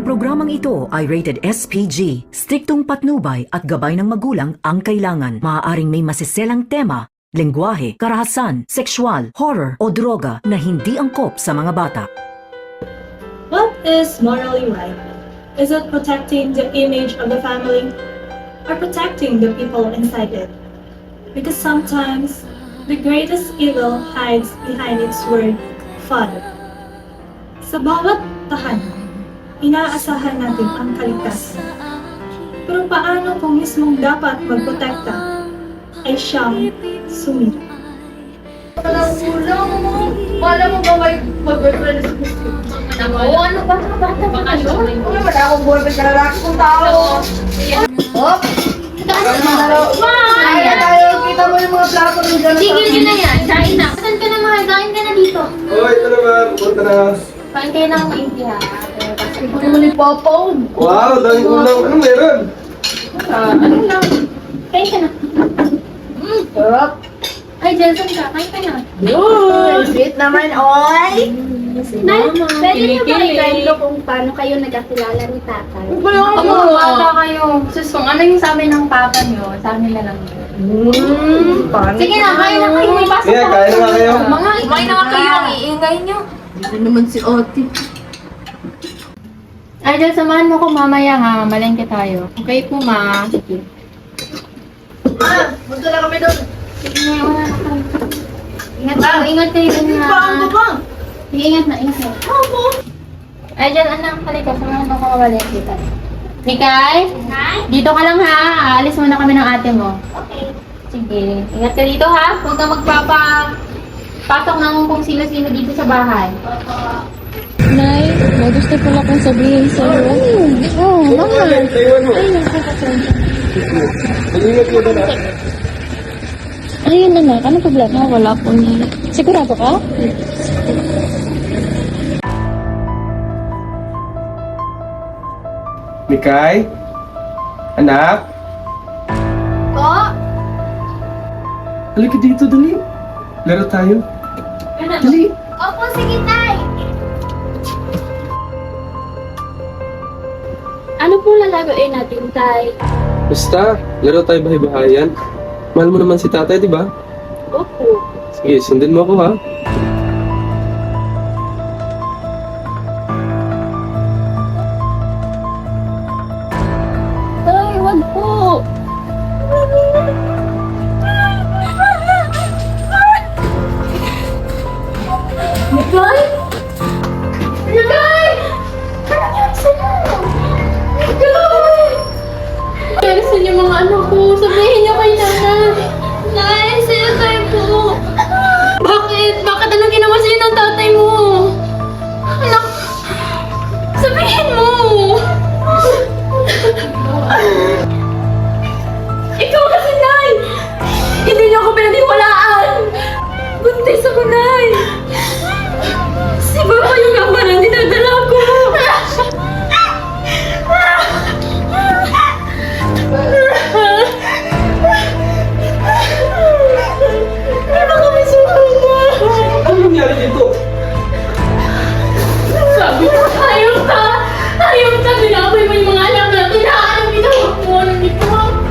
Ang programang ito ay rated SPG. Striktong patnubay at gabay ng magulang ang kailangan. Maaaring may masiselang tema, lengguwahe, karahasan, sexual, horror o droga na hindi angkop sa mga bata. What is morally right? Is it protecting the image of the family or protecting the people inside it? Because sometimes the greatest evil hides behind its word, Father. Sa bawat tahanan, inaasahan natin ang kaligtasan. Pero paano kung mismong dapat magprotekta ay siyang sumira? Kulang mo. Wala mo ba may mag-boyfriend sa gusto? Oo, ano ba? Bata ba kayo? Wala akong boyfriend ka lalaki kong tao. Hop! Kaya tayo, kita mo yung mga plato ng dyan. Tigil nyo na yan, kain na. Saan ka na mga? Kain ka na dito. Oh, ito naman. Punta na. Kain kayo na maigi ha. Ito naman ni Papa. Wow, daming ulam. Ano meron? Ano lang? Kain ka na. Sarap. Ay, Jelson ka, kain ka na. Yun! Sweet naman, oy! Nay, pwede niyo ba i-guide kung paano kayo nagkakilala ni tatay? Ano? Bata kayo. Sus, kung ano yung sabi ng papa niyo, sa amin na lang yun. Sige na, kain na kayo. May pasok Yeah, kain na kayo. Mga, kumain na nga kayo. Ang iingay niyo. Hindi naman si Oti. Ay, Jel, samahan mo ko mamaya ha. Malengke tayo. Okay po, ma. Sige. Punta na kami doon. Sige na, wala na kayo. Ingat kayo dun na. Paano ba? Sige, ingat na. Ay, Jel, anak, halika. Samahan mo ko malengke tayo. Mikay? Dito ka lang ha. Aalis muna kami ng ate mo. Okay. Sige. Ingat ka dito ha. Huwag ka pasok ng kung sino-sino dito sa bahay. Nay, may gusto pala akong sabihin sa'yo. Oo, mahal. Taiwan mo. Mag-ingat ka na. Ayun anak, ano problema? Wala po niya. Sigurado ka? Mikay? Anak? Po? Halika dito, dali. Laro tayo. Dali. Opo, sige, tay. Ano po lalagoin natin, tay? Basta, laro tayo bahay-bahayan. Mahal mo naman si tatay, di ba? Opo. Sige, sundin mo ako, ha? Tay, wag po. Mikay? Mikay! Ano yan sa'yo? Mikay! Pero sa inyo mga anak ko, sabihin niyo kay nanay. Nay, sa'yo tayo po. Bakit? Bakit anong ginawa sa'yo ng tatay mo? Anak, sabihin mo. Ikaw kasi, Nay! Hindi niyo ako pinaniwalaan! Buntis ako, Nay! Si Papa yung number na dinadala ko! Ano kami sumama? Ano nangyari dito? Sabi ko, ayaw ka! Ayaw ka! Binabay mo yung mga anak natin! Anong ginawa mo? Anong ginawa mo?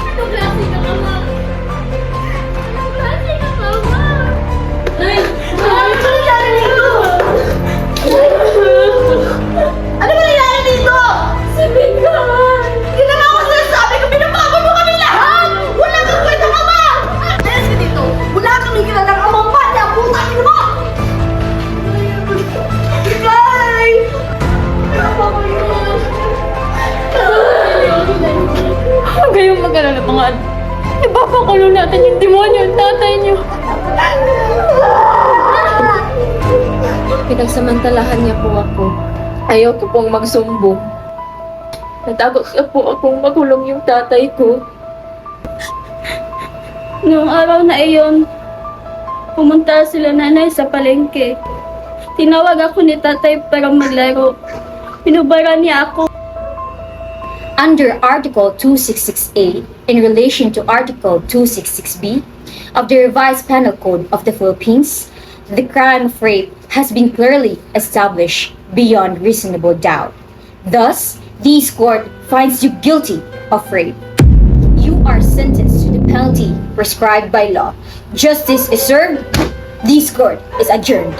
Anong klase ka, Mama? Anong klase ka, Mama? Ay! Ano nangyari dito? Ano ba nangyari dito? Si Bigay! Hindi naman ako sinasabi ko, pinapagod mo kami lahat! Wala kang kwenta ka ba? Alis ka dito! Wala kami kilalang amang pala! Puta ka mo! Ikay! Huwag kayong mag-alala mga anak. Ipapakulong natin yung demonyo at tatay niyo. Pinagsamantalahan niya po ako. Ayaw ko pong magsumbong. Natakot ka po akong makulong yung tatay ko. Noong araw na iyon, pumunta sila nanay sa palengke. Tinawag ako ni tatay para maglaro. Pinubara niya ako. Under Article 266A, in relation to Article 266B of the Revised Penal Code of the Philippines, the crime of rape has been clearly established beyond reasonable doubt. Thus, this court finds you guilty of rape. You are sentenced to the penalty prescribed by law. Justice is served. This court is adjourned.